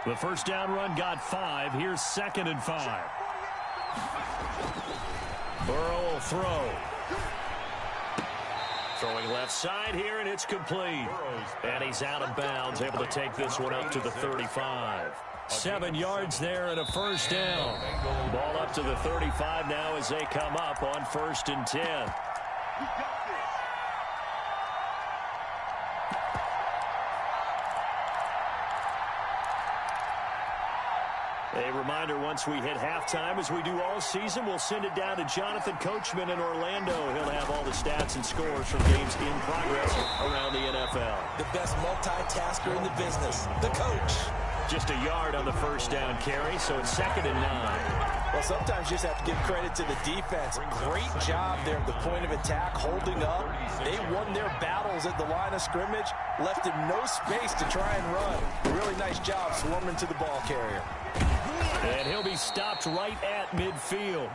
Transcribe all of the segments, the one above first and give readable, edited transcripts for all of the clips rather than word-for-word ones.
The first down run got 5. Here's 2nd and 5. Burrow will throw. Throwing left side here, and it's complete. And he's out of bounds, able to take this one up to the 35. 7 yards there and a first down. Ball up to the 35 now as they come up on 1st and 10. A reminder, once we hit halftime, as we do all season, we'll send it down to Jonathan Coachman in Orlando. He'll have all the stats and scores from games in progress around the NFL. The best multitasker in the business, the coach. Just a yard on the first down carry, so it's 2nd and 9. Well, sometimes you just have to give credit to the defense. Great job there at the point of attack, holding up. They won their battles at the line of scrimmage, left him no space to try and run. Really nice job swarming to the ball carrier. And he'll be stopped right at midfield.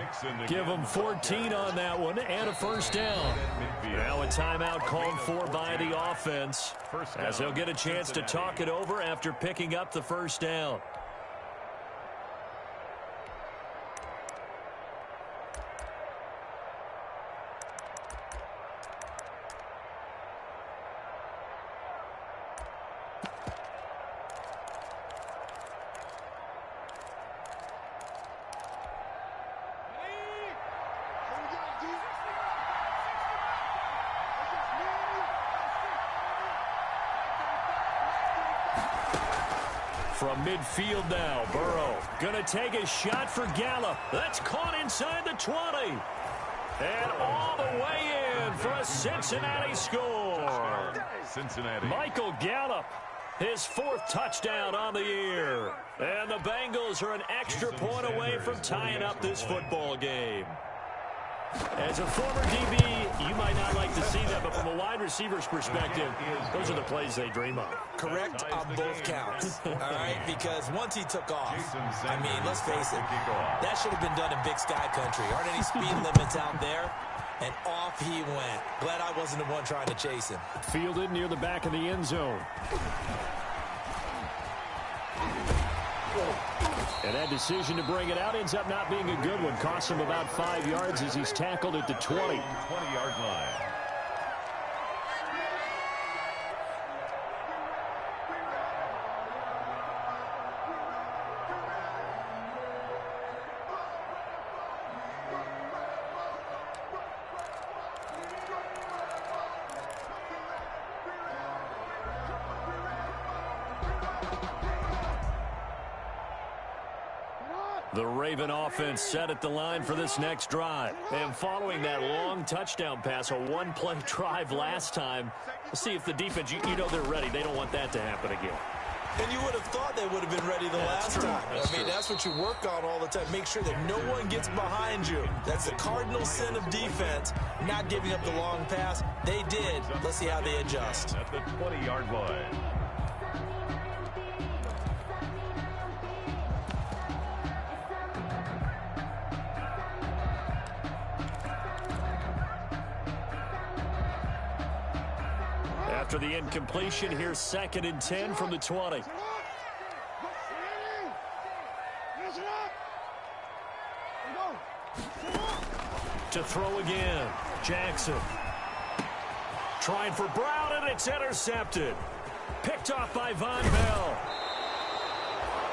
Give him 14 on that one and a first down. Now a timeout called for by the offense, as they'll get a chance to talk it over after picking up the first down. From midfield now, Burrow going to take a shot for Gallup. That's caught inside the 20. And all the way in for a Cincinnati score. Michael Gallup, his 4th touchdown on the year. And the Bengals are an extra point away from tying up this football game. As a former DB, you might not like to see that, but from a wide receiver's perspective, those are the plays they dream of. Correct on both counts, all right? Because once he took off, I mean, let's face it, that should have been done in Big Sky Country. Aren't any speed limits out there? And off he went. Glad I wasn't the one trying to chase him. Fielded near the back of the end zone. And that decision to bring it out ends up not being a good one. Costs him about 5 yards as he's tackled at the 20. 20-yard line. The Raven offense set at the line for this next drive. And following that long touchdown pass, a one-play drive last time, we'll see if the defense, you know they're ready. They don't want that to happen again. And you would have thought they would have been ready the last time. I mean, that's what you work on all the time. Make sure that no one gets behind you. That's the cardinal sin of defense, not giving up the long pass. They did. Let's see how they adjust. At the 20-yard line. After the incompletion, here's 2nd and 10 from the 20. To throw again, Jackson. Trying for Brown, and it's intercepted. Picked off by Von Bell.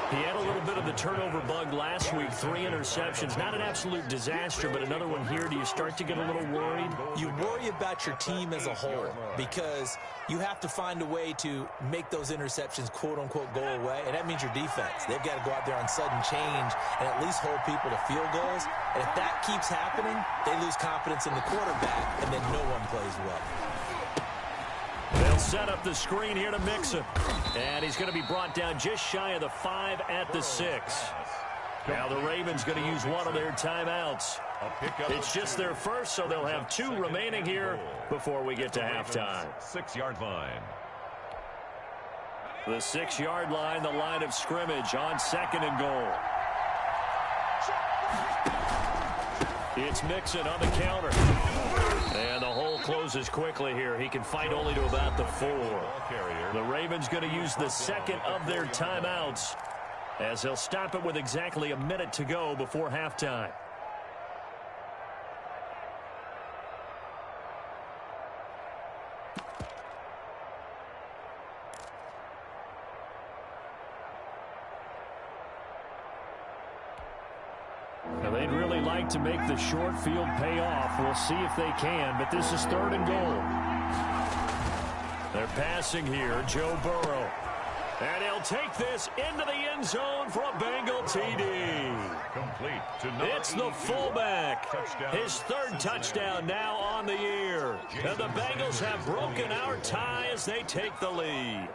He had a little bit of the turnover bug last week. 3 interceptions. Not an absolute disaster, but another one here. Do you start to get a little worried? You worry about your team as a whole because you have to find a way to make those interceptions, quote-unquote, go away, and that means your defense. They've got to go out there on sudden change and at least hold people to field goals. And if that keeps happening, they lose confidence in the quarterback, and then no one plays well. They'll set up the screen here to Mixon. And he's going to be brought down just shy of the 5 at the 6. Now the Ravens going to use one of their timeouts. It's just their first, so they'll have 2 remaining here before we get to halftime. 6-yard line. The 6-yard line, the line of scrimmage on 2nd and goal. It's Mixon on the counter. And the hole closes quickly here. He can fight only to about the 4. The Ravens going to use the 2nd of their timeouts as they'll stop it with exactly a minute to go before halftime. Now they'd really like to make the short field pay off. We'll see if they can, but this is 3rd and goal. They're passing here, Joe Burrow. And he'll take this into the end zone for a Bengal TD. Complete to number It's the 82. fullback. Touchdown. His 3rd touchdown now on the year. And the Bengals have broken our tie as they take the lead.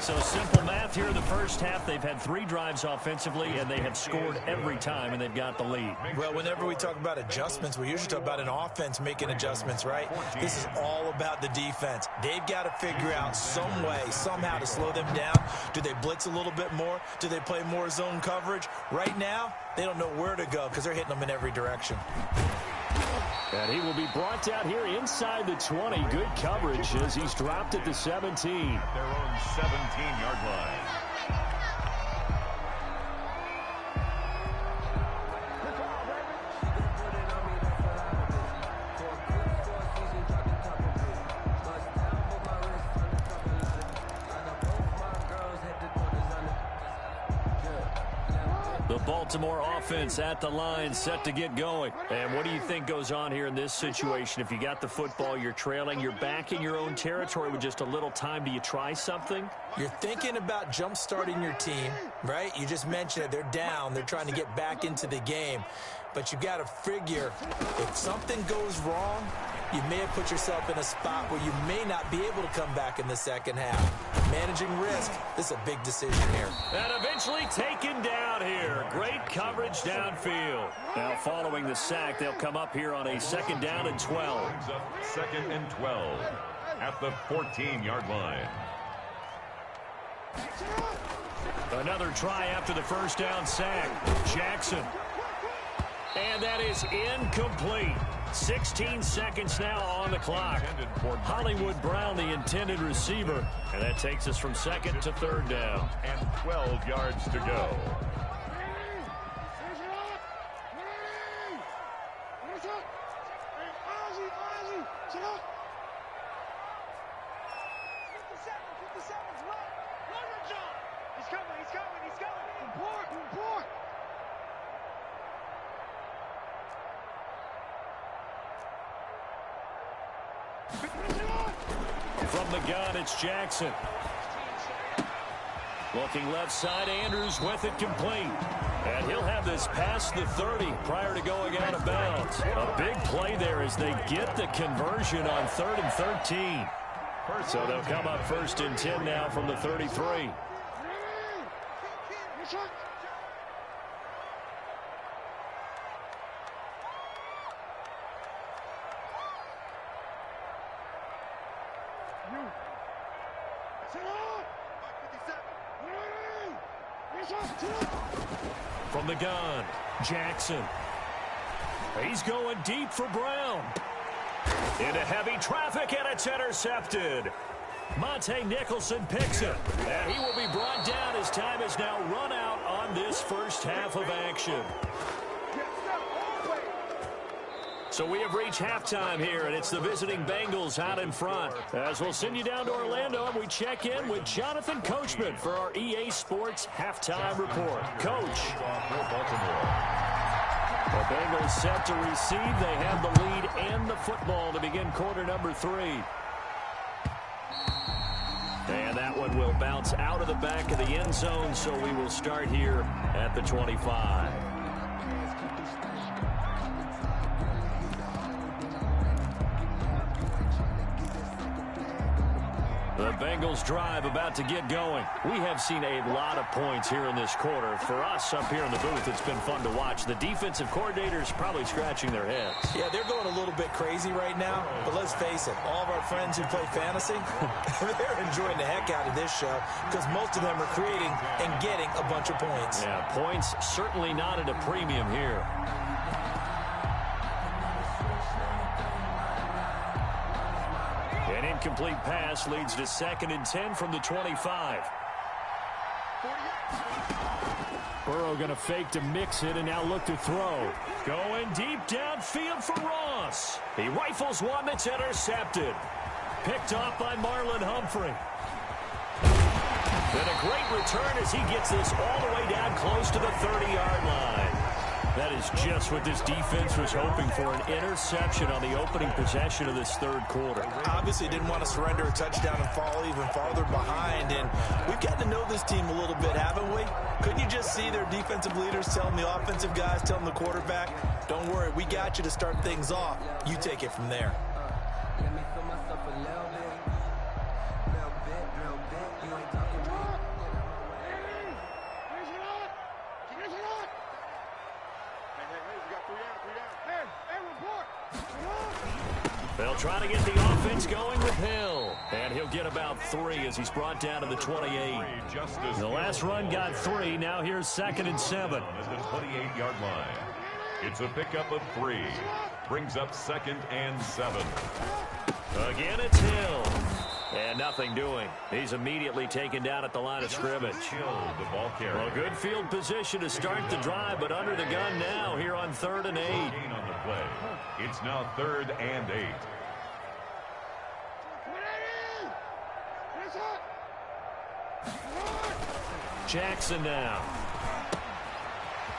So simple math here in the first half. They've had 3 drives offensively, and they have scored every time, and they've got the lead. Well, whenever we talk about adjustments, we usually talk about an offense making adjustments, right? This is all about the defense. They've got to figure out some way, somehow to slow them down. Do they blitz a little bit more? Do they play more zone coverage? Right now, they don't know where to go because they're hitting them in every direction. And he will be brought down here inside the 20. Good coverage as he's dropped at the 17. Their own 17-yard line. The Baltimore offense at the line, set to get going. And what do you think goes on here in this situation? If you got the football, you're trailing, you're back in your own territory with just a little time. Do you try something? You're thinking about jump-starting your team, right? You just mentioned it. They're down. They're trying to get back into the game. But you got to figure if something goes wrong, you may have put yourself in a spot where you may not be able to come back in the second half. Managing risk, this is a big decision here. And eventually taken down here. Great coverage downfield. Now following the sack, they'll come up here on a 2nd down and 12. Brings up 2nd and 12 at the 14-yard line. Another try after the first down sack. Jackson. And that is incomplete. 16 seconds now on the clock. Hollywood Brown, the intended receiver. And that takes us from 2nd to 3rd down. And 12 yards to go. From the gun, it's Jackson. Looking left side, Andrews with it complete. And he'll have this past the 30 prior to going out of bounds. A big play there as they get the conversion on 3rd and 13. So they'll come up 1st and 10 now from the 33. From the gun, Jackson. He's going deep for Brown. Into heavy traffic, and it's intercepted. Monte Nicholson picks it. And he will be brought down as time has now run out on this first half of action. So we have reached halftime here, and it's the visiting Bengals out in front. As we'll send you down to Orlando, and we check in with Jonathan Coachman for our EA Sports Halftime Report. Coach. The Bengals set to receive. They have the lead and the football to begin quarter number 3. And that one will bounce out of the back of the end zone, so we will start here at the 25. The Bengals drive about to get going. We have seen a lot of points here in this quarter. For us up here in the booth, it's been fun to watch. The defensive coordinators probably scratching their heads. Yeah, they're going a little bit crazy right now, but let's face it, all of our friends who play fantasy, they're enjoying the heck out of this show because most of them are creating and getting a bunch of points. Yeah, points certainly not at a premium here. An incomplete pass leads to 2nd and 10 from the 25. Burrow going to fake to mix it and now look to throw. Going deep downfield for Ross. He rifles one that's intercepted. Picked off by Marlon Humphrey. Then a great return as he gets this all the way down close to the 30-yard line. That is just what this defense was hoping for, an interception on the opening possession of this third quarter. Obviously didn't want to surrender a touchdown and fall even farther behind, and we've gotten to know this team a little bit, haven't we? Couldn't you just see their defensive leaders telling the offensive guys, telling the quarterback, don't worry, we got you to start things off. You take it from there. Let me feel myself a little bit. You ain't talking to me. They'll try to get the offense going with Hill. And he'll get about 3 as he's brought down to the 28. The last run got 3. Now here's 2nd and 7. At the 28-yard line. It's a pickup of 3. Brings up 2nd and 7. Again, it's Hill. And nothing doing. He's immediately taken down at the line of scrimmage. The ball carrier. Well, good field position to start the drive, but under the gun now here on 3rd and 8. Gain on the play. It's now 3rd and 8. Jackson now.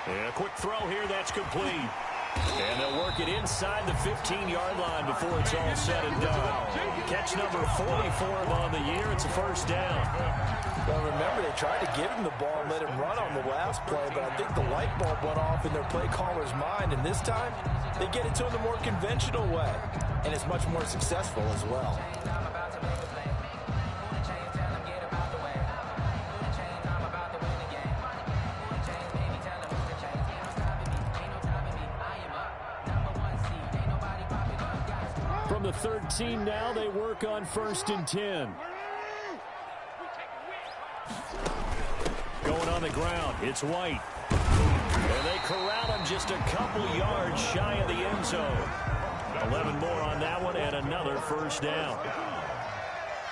And a quick throw here, that's complete. And they'll work it inside the 15-yard line before it's all said and done. Catch number 44 on the year. It's a first down. Well, remember, they tried to give him the ball and let him run on the last play, but I think the light bulb went off in their play caller's mind, and this time they get it to him the more conventional way, and it's much more successful as well. From the 13 now, they work on 1st and 10. Going on the ground, it's White. And they corral him just a couple yards shy of the end zone. 11 more on that one and another first down.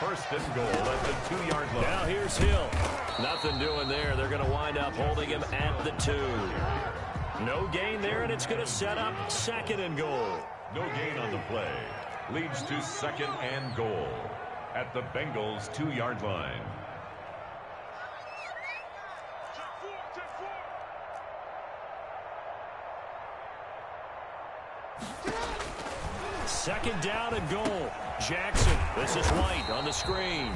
1st and goal at the 2-yard line. Now here's Hill. Nothing doing there. They're going to wind up holding him at the 2. No gain there, and it's going to set up 2nd and goal. No gain on the play. Leads to 2nd and goal at the Bengals' 2-yard line. Second down and goal. Jackson. This is White on the screen.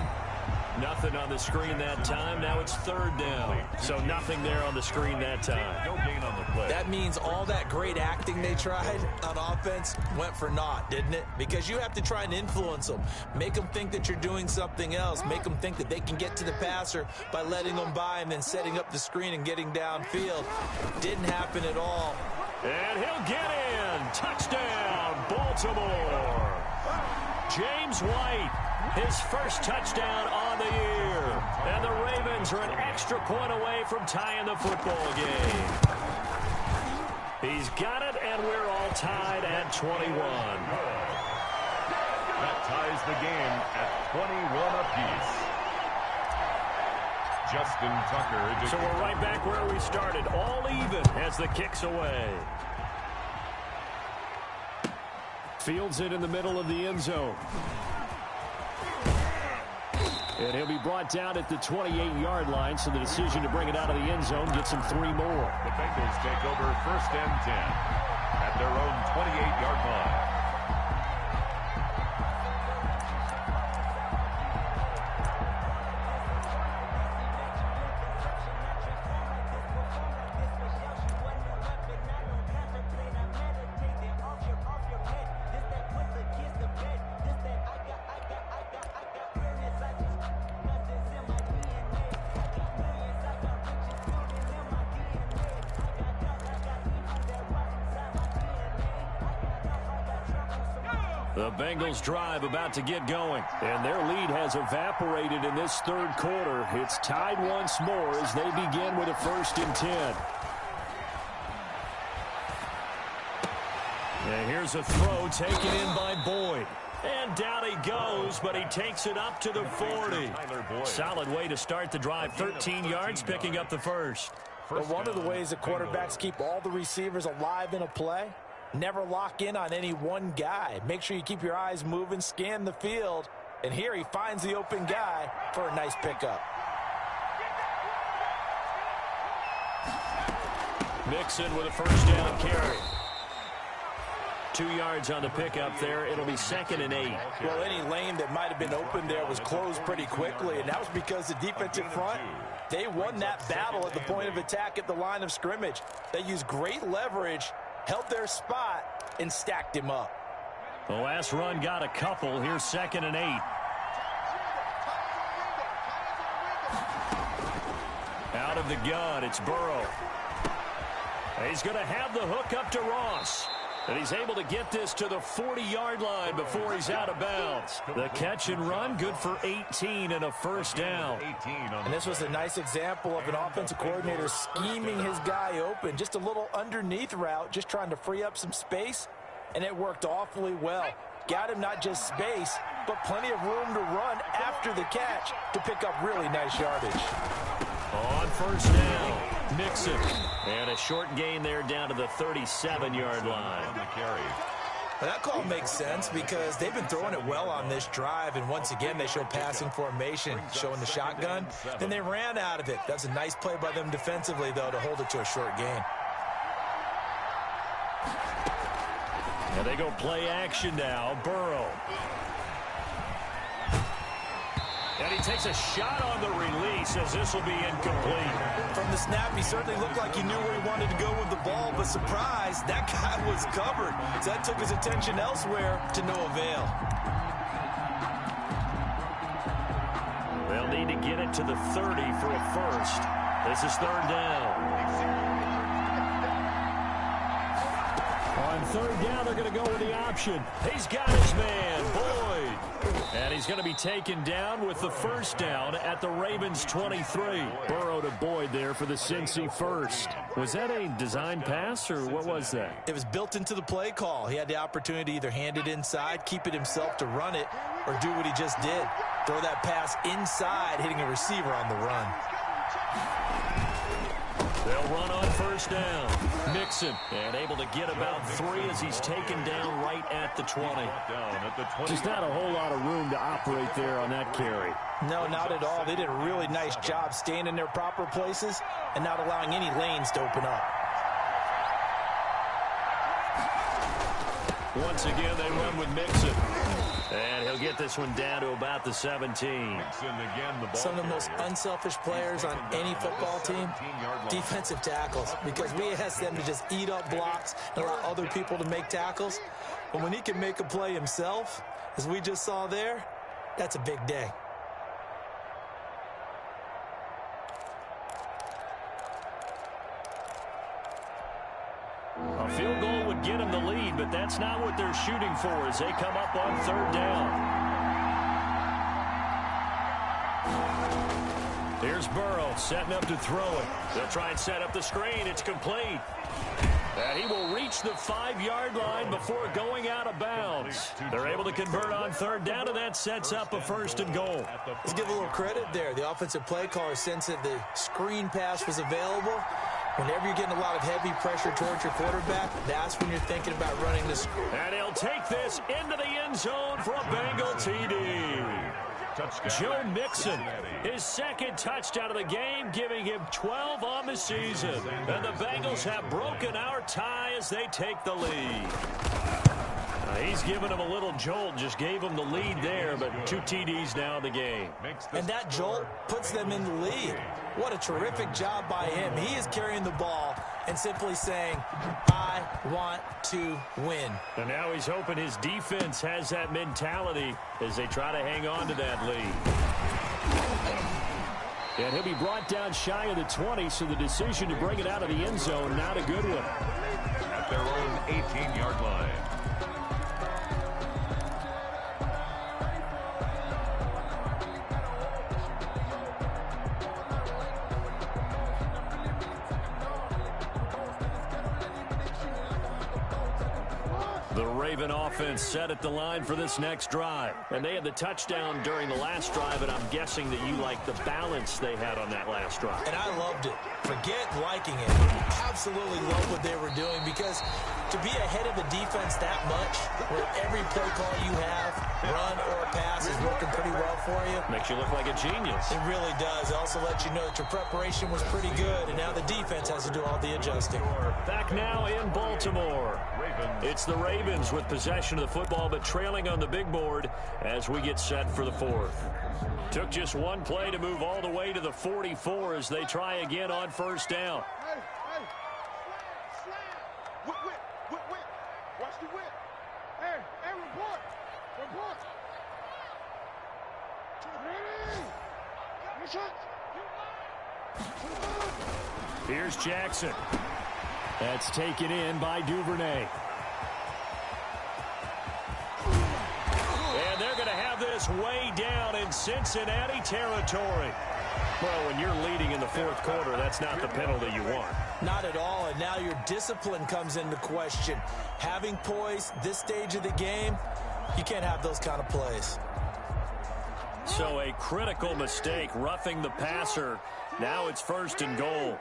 Nothing on the screen that time. Now it's 3rd down. So nothing there on the screen that time. No gain on the play. That means all that great acting they tried on offense went for naught, didn't it? Because you have to try and influence them. Make them think that you're doing something else. Make them think that they can get to the passer by letting them by and then setting up the screen and getting downfield. Didn't happen at all. And he'll get in. Touchdown, Baltimore. James White, his first touchdown on the year. And the Ravens are an extra point away from tying the football game. He's got it, and we're all tied at 21. That ties the game at 21 apiece. Justin Tucker. So we're right back where we started, all even as the kick's away. Fields it in the middle of the end zone. And he'll be brought down at the 28-yard line, so the decision to bring it out of the end zone gets him 3 more. The Bengals take over 1st and 10 at their own 28-yard line. The Bengals drive about to get going, and their lead has evaporated in this third quarter. It's tied once more as they begin with a 1st and 10. And here's a throw taken in by Boyd. And down he goes, but he takes it up to the 40. Solid way to start the drive. 13 yards, picking up the first. But one of the ways that quarterbacks keep all the receivers alive in a play, never lock in on any one guy. Make sure you keep your eyes moving, scan the field, and here he finds the open guy for a nice pickup. Mixon with a first down carry. 2 yards on the pickup there. It'll be 2nd and 8. Well, any lane that might have been open there was closed pretty quickly, and that was because the defensive front, they won that battle at the point of attack at the line of scrimmage. They used great leverage, held their spot, and stacked him up. The last run got a couple. Here's 2nd and 8. Out of the gun, it's Burrow. He's going to have the hook up to Ross. And he's able to get this to the 40-yard line before he's out of bounds. The catch and run, good for 18 and a first down. And this was a nice example of an offensive coordinator scheming his guy open. Just a little underneath route, just trying to free up some space, and it worked awfully well. Got him not just space, but plenty of room to run after the catch to pick up really nice yardage. On first down, Mixon. And a short gain there down to the 37-yard line. Well, that call makes sense because they've been throwing it well on this drive, and once again they show passing formation, showing the shotgun. Then they ran out of it. That's a nice play by them defensively, though, to hold it to a short gain. And they go play action now. Burrow. And he takes a shot on the release as this will be incomplete. From the snap, he certainly looked like he knew where he wanted to go with the ball, but surprise, that guy was covered. So that took his attention elsewhere to no avail. They'll need to get it to the 30 for a first. This is 3rd down. On 3rd down, they're going to go with the option. He's got his man, Boyd. And he's going to be taken down with the first down at the Ravens' 23. Burrow to Boyd there for the Cincy first. Was that a design pass, or what was that? It was built into the play call. He had the opportunity to either hand it inside, keep it himself to run it, or do what he just did. Throw that pass inside, hitting a receiver on the run. They'll run on first down. Mixon, and able to get about 3 as he's taken down right at the 20. Just not a whole lot of room to operate there on that carry. No, not at all. They did a really nice job staying in their proper places and not allowing any lanes to open up. Once again, they run with Mixon. And he'll get this one down to about the 17. Some of the most unselfish players on any football team, defensive tackles, because we ask them to just eat up blocks and allow other people to make tackles. But when he can make a play himself, as we just saw there, that's a big day. A field goal would get them the lead, but that's not what they're shooting for as they come up on 3rd down. Here's Burrow setting up to throw it. They'll try and set up the screen. It's complete. And he will reach the 5-yard line before going out of bounds. They're able to convert on 3rd down, and that sets up a 1st and goal. Let's give a little credit there. The offensive play caller sensed that the screen pass was available. Whenever you're getting a lot of heavy pressure towards your quarterback, that's when you're thinking about running the screen. And he'll take this into the end zone for a Bengal TD. Joe Mixon, his 2nd touchdown of the game, giving him 12 on the season. And the Bengals have broken our tie as they take the lead. He's given him a little jolt, just gave him the lead there, but 2 TDs now in the game. And that jolt puts them in the lead. What a terrific job by him. He is carrying the ball and simply saying, I want to win. And now he's hoping his defense has that mentality as they try to hang on to that lead. And he'll be brought down shy of the 20, so the decision to bring it out of the end zone, not a good one. At their own 18-yard line. The Raven offense set at the line for this next drive. And they had the touchdown during the last drive, and I'm guessing that you like the balance they had on that last drive. And I loved it. For get liking it. Absolutely love what they were doing, because to be ahead of a defense that much, where every play call you have, run or pass, is working pretty well for you. Makes you look like a genius. It really does. It also lets you know that your preparation was pretty good, and now the defense has to do all the adjusting. Back now in Baltimore. It's the Ravens with possession of the football, but trailing on the big board as we get set for the fourth. Took just one play to move all the way to the 44 as they try again on first down. Watch the whip. Hey, report. Here's Jackson. That's taken in by Duvernay. And they're going to have this way down in Cincinnati territory. Well, when you're leading in the fourth quarter, that's not the penalty you want. Not at all, and now your discipline comes into question. Having poise this stage of the game, you can't have those kind of plays. So a critical mistake, roughing the passer. Now it's first and goal.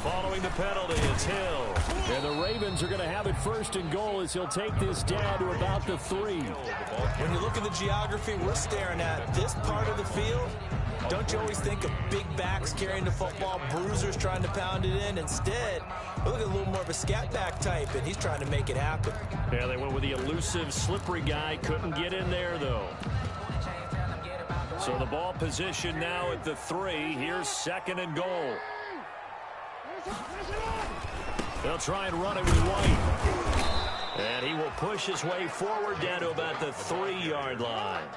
Following the penalty, it's Hill. And the Ravens are going to have it first and goal as he'll take this down to about the 3. When you look at the geography we're staring at, this part of the field, don't you always think of big backs carrying the football, bruisers trying to pound it in? Instead, look at a little more of a scat back type, and he's trying to make it happen. Yeah, they went with the elusive, slippery guy. Couldn't get in there, though. So the ball position now at the 3. Here's second and goal. They'll try and run it with White. And he will push his way forward down to about the 3-yard line.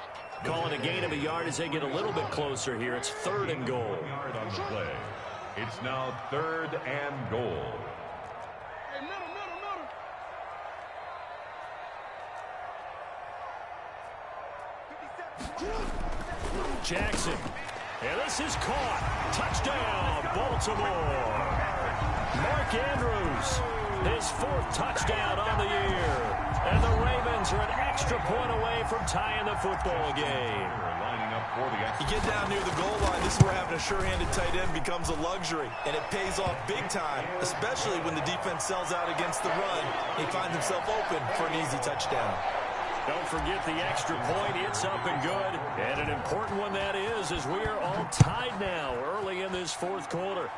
Calling a gain of a yard as they get a little bit closer here. It's third and goal. Yard on the play. It's now third and goal. Hey, middle. Jackson. And this is caught. Touchdown, Baltimore. Mark Andrews, his 4th touchdown on the year. And the Ravens are an extra point away from tying the football game. Lining up for the You get down near the goal line, this is where having a sure-handed tight end becomes a luxury. And it pays off big time, especially when the defense sells out against the run. He finds himself open for an easy touchdown. Don't forget the extra point. It's up and good. And an important one that is, as we are all tied now early in this fourth quarter.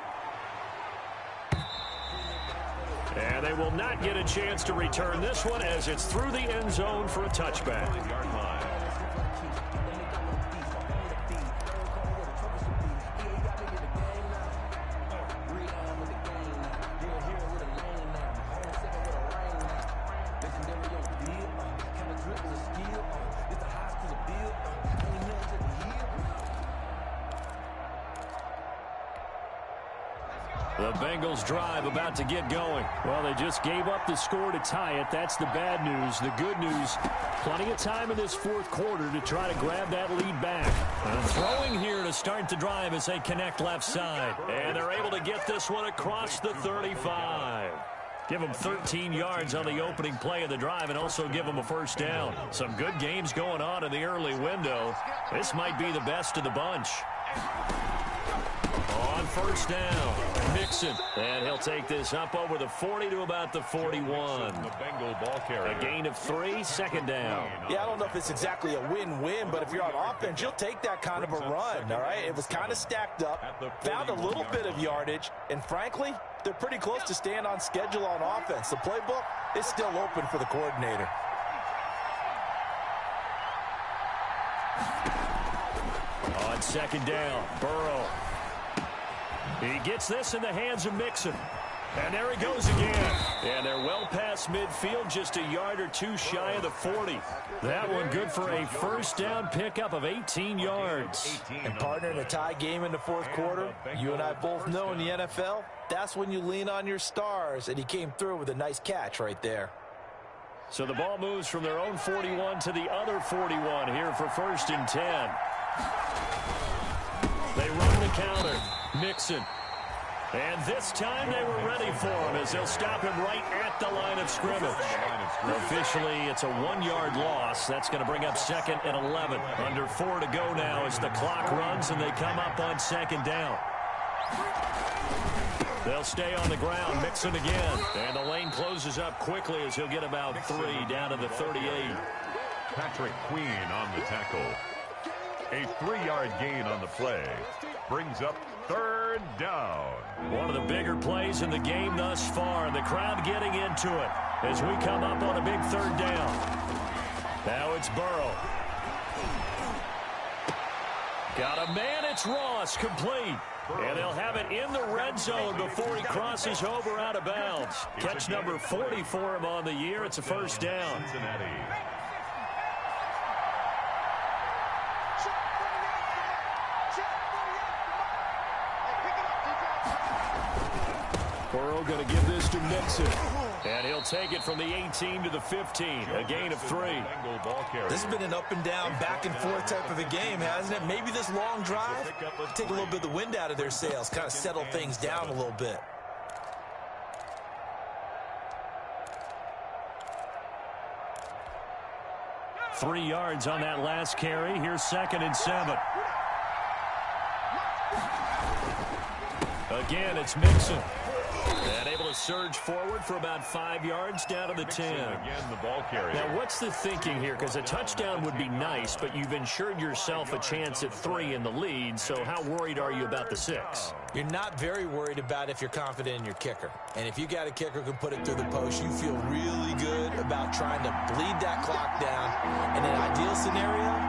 And they will not get a chance to return this one as it's through the end zone for a touchback. yard line. The Bengals drive about to get going. Well, they just gave up the score to tie it. That's the bad news. The good news, plenty of time in this fourth quarter to try to grab that lead back. And throwing here to start the drive as they connect left side. And they're able to get this one across the 35. Give them 13 yards on the opening play of the drive and also give them a first down. Some good games going on in the early window. This might be the best of the bunch. On first down, Mixon. And he'll take this up over the 40 to about the 41. The Bengal ball carrier. A gain of 3, second down. Yeah, I don't know if it's exactly a win-win, but if you're on offense, you'll take that kind of a run, all right? It was kind of stacked up, found a little bit of yardage, and frankly, they're pretty close to staying on schedule on offense. The playbook is still open for the coordinator. On second down, Burrow. He gets this in the hands of Mixon. And there he goes again. And they're well past midfield, just a yard or two shy of the 40. That one good for a first down pickup of 18 yards. And partner, in a tie game in the fourth quarter, you and I both know in the NFL, that's when you lean on your stars, and he came through with a nice catch right there. So the ball moves from their own 41 to the other 41 here for first and 10. They run the counter. Mixon. And this time they were ready for him as they'll stop him right at the line of scrimmage. Officially, it's a 1-yard loss. That's going to bring up second and 11. Under 4 to go now as the clock runs and they come up on second down. They'll stay on the ground, mixing again. And the lane closes up quickly as he'll get about 3 down to the 38. Patrick Queen on the tackle. A 3-yard gain on the play. Brings up 3rd down. One of the bigger plays in the game thus far, and the crowd getting into it as we come up on a big 3rd down. Now it's Burrow. Got a man, it's Ross, complete. And they'll have it in the red zone before he crosses over out of bounds. Catch number 40 for him on the year. It's a 1st down. Cincinnati. Burrow going to give this to Mixon. And he'll take it from the 18 to the 15. A gain of 3. This has been an up and down, back and forth type of a game, hasn't it? Maybe this long drive, take a little bit of the wind out of their sails, kind of settle things down a little bit. Three yards on that last carry. Here's 2nd and 7. Again, it's Mixon. And able to surge forward for about 5 yards down to the 10. Again, the ball carrier. Now, what's the thinking here? Because a touchdown would be nice, but you've ensured yourself a chance at 3 in the lead, so how worried are you about the 6? You're not very worried about if you're confident in your kicker. And if you got a kicker who can put it through the post, you feel really good about trying to bleed that clock down. In an ideal scenario,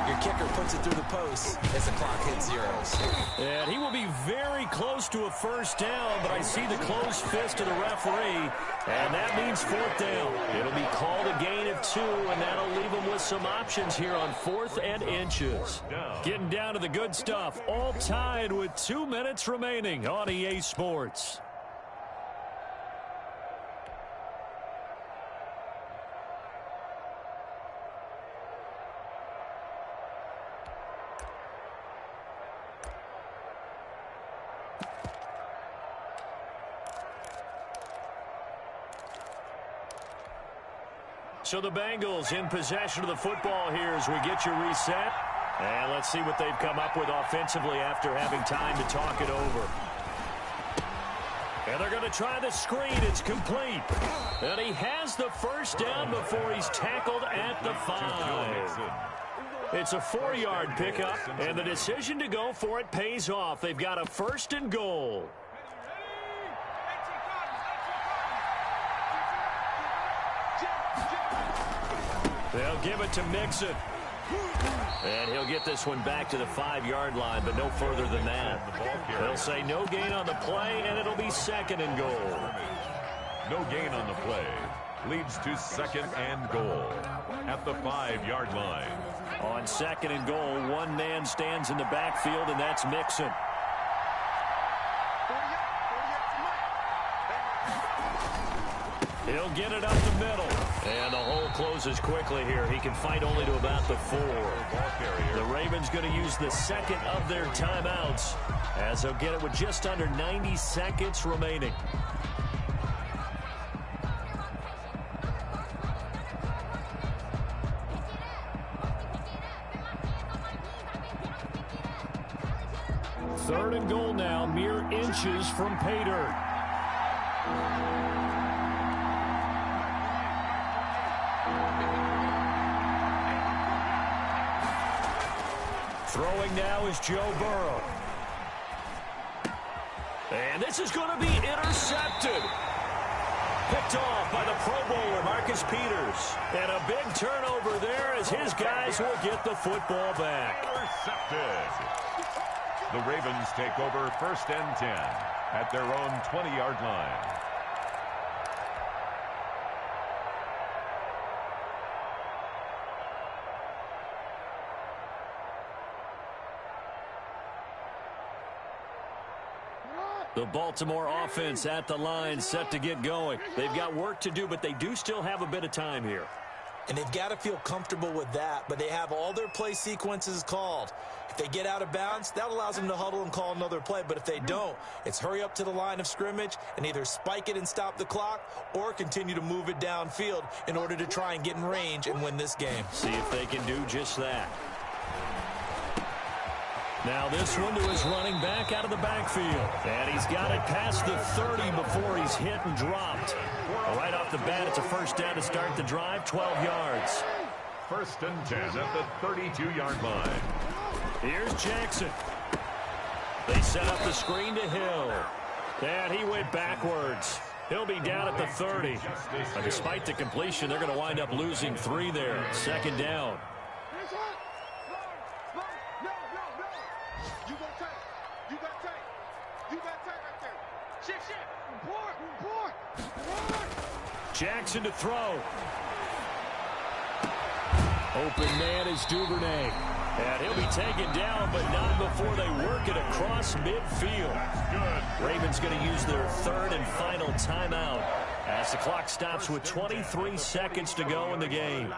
your kicker puts it through the post as the clock hits zeros. And he will be very close to a 1st down, but I see the closed fist of the referee, and that means 4th down. It'll be called a gain of 2, and that'll leave him with some options here on 4th and inches. Getting down to the good stuff, all tied with 2 minutes remaining on EA Sports. So the Bengals in possession of the football here as we get you reset. And let's see what they've come up with offensively after having time to talk it over. And they're going to try the screen. It's complete. And he has the 1st down before he's tackled at the 5. It's a 4-yard pickup, and the decision to go for it pays off. They've got a 1st and goal. They'll give it to Mixon. And he'll get this one back to the 5-yard line, but no further than that. They'll say no gain on the play, and it'll be 2nd and goal. No gain on the play. Leads to 2nd and goal at the 5-yard line. On 2nd and goal, one man stands in the backfield, and that's Mixon. He'll get it up the middle. And the hole closes quickly here. He can fight only to about the 4. The Ravens going to use the 2nd of their timeouts as they'll get it with just under 90 seconds remaining. Third and goal now, mere inches from pay dirt. Throwing now is Joe Burrow. And this is going to be intercepted. Picked off by the Pro Bowler, Marcus Peters. And a big turnover there as his guys will get the football back. Intercepted. The Ravens take over 1st and 10 at their own 20-yard line. The Baltimore offense at the line, set to get going. They've got work to do, but they do still have a bit of time here. And they've got to feel comfortable with that, but they have all their play sequences called. If they get out of bounds, that allows them to huddle and call another play. But if they don't, it's hurry up to the line of scrimmage and either spike it and stop the clock or continue to move it downfield in order to try and get in range and win this game. See if they can do just that. Now this one to his running back out of the backfield. And he's got it past the 30 before he's hit and dropped. Right off the bat, it's a first down to start the drive, 12 yards. 1st and 10 at the 32-yard line. Here's Jackson. They set up the screen to Hill. And he went backwards. He'll be down at the 30. But despite the completion, they're going to wind up losing 3 there. 2nd down. Jackson to throw. Open man is Duvernay. And he'll be taken down, but not before they work it across midfield. Ravens going to use their 3rd and final timeout as the clock stops with 23 seconds to go in the game.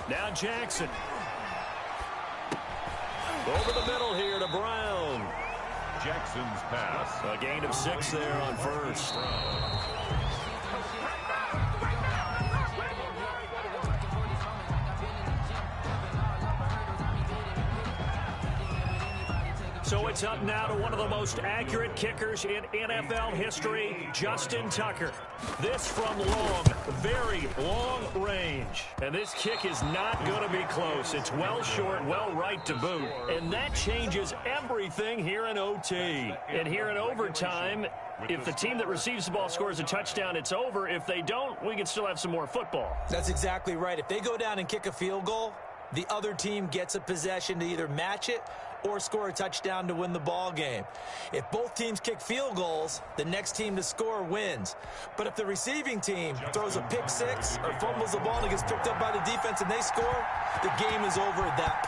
Now Jackson. Over the middle here to Brown. Jackson's pass. A gain of 6 there on first. So it's up now to one of the most accurate kickers in NFL history, Justin Tucker. This from long, very long range. And this kick is not going to be close. It's well short, well right to boot. And that changes everything here in OT. And here in overtime, if the team that receives the ball scores a touchdown, it's over. If they don't, we can still have some more football. That's exactly right. If they go down and kick a field goal, the other team gets a possession to either match it or score a touchdown to win the ball game. If both teams kick field goals, the next team to score wins. But if the receiving team throws a pick 6 or fumbles the ball and it gets picked up by the defense and they score, the game is over at that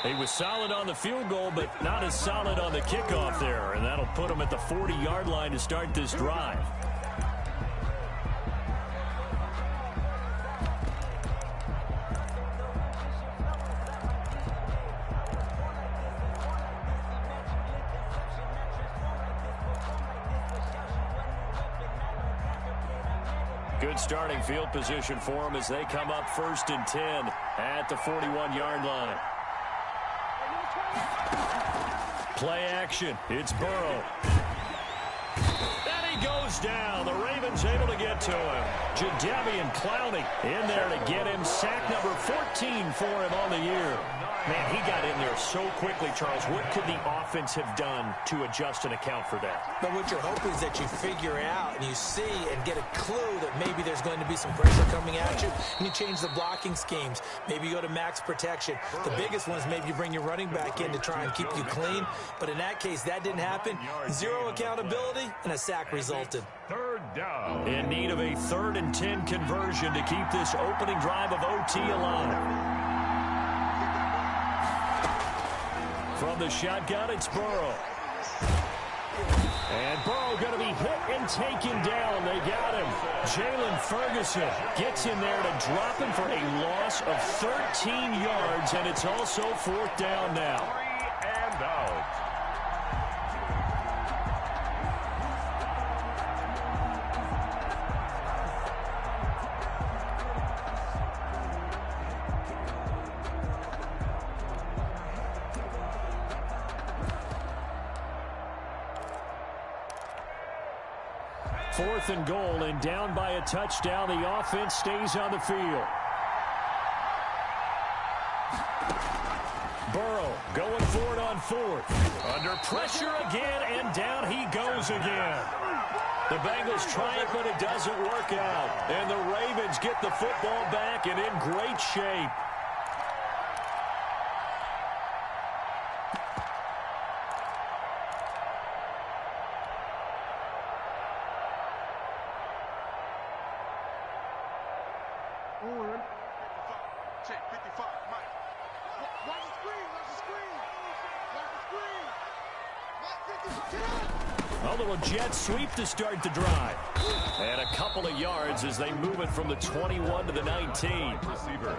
point. He was solid on the field goal, but not as solid on the kickoff there, and that'll put him at the 40-yard line to start this drive. Good starting field position for them as they come up 1st and 10 at the 41-yard line. Play action. It's Burrow. And he goes down. The Ravens able to get to him. Jadeveon Clowney in there to get him. Sack number 14 for him on the year. Man, he got in there so quickly, Charles. What could the offense have done to adjust and account for that? But what you're hoping is that you figure out and you see and get a clue that maybe there's going to be some pressure coming at you, and you change the blocking schemes. Maybe you go to max protection. The biggest one is maybe you bring your running back in to try and keep you clean. But in that case, that didn't happen. 0 accountability, and a sack resulted. 3rd down. In need of a 3rd and 10 conversion to keep this opening drive of OT alive. From the shotgun, it's Burrow. And Burrow going to be hit and taken down. They got him. Jalen Ferguson gets in there to drop him for a loss of 13 yards, and it's also 4th down now. 3 and out. Fourth and goal, and down by a touchdown. The offense stays on the field. Burrow going for it on 4th. Under pressure again, and down he goes again. The Bengals try it, but it doesn't work out. And the Ravens get the football back and in great shape. Check 55, Mike. Watch the screen. Watch the screen. Watch the screen. Watch 50. A little jet sweep to start the drive. And a couple of yards as they move it from the 21 to the 19. Receivers.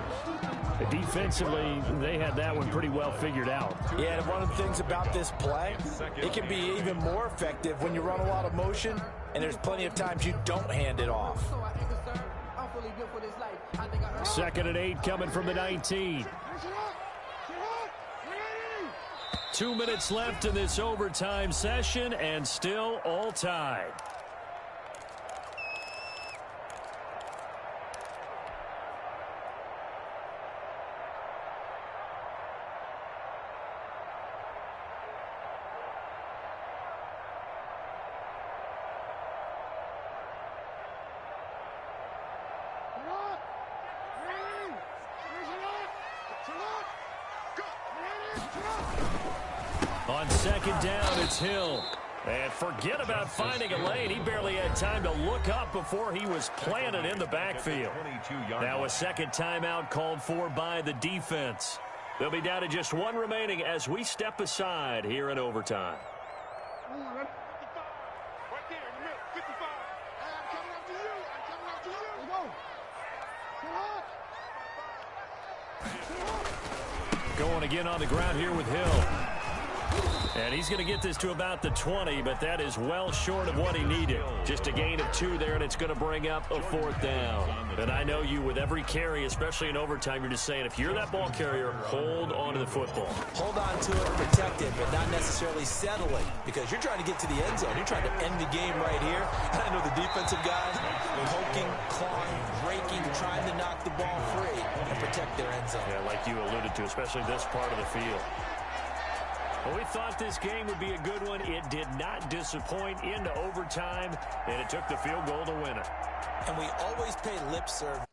Defensively, they had that one pretty well figured out. Yeah, and one of the things about this play, it can be even more effective when you run a lot of motion, and there's plenty of times you don't hand it off. 2nd and 8 coming from the 19. 2 minutes left in this overtime session, and still all tied. On 2nd down, it's Hill. And forget about finding a lane. He barely had time to look up before he was planted in the backfield. Now a second timeout called for by the defense. They'll be down to just one remaining as we step aside here in overtime. Ooh, that's 55. Right there in the middle. 55. Hey, I'm coming up to you. I'm coming up to you. Let's go. Going again on the ground here with Hill. And he's going to get this to about the 20, but that is well short of what he needed. Just a gain of 2 there, and it's going to bring up a 4th down. And I know you, with every carry, especially in overtime, you're just saying, if you're that ball carrier, hold on to the football. Hold on to it, protect it, but not necessarily settle it, because you're trying to get to the end zone. You're trying to end the game right here. And I know the defensive guys poking, clawing, breaking, trying to knock the ball free and protect their end zone. Yeah, like you alluded to, especially this part of the field. Well, we thought this game would be a good one. It did not disappoint into overtime, and it took the field goal to win it. And we always pay lip service.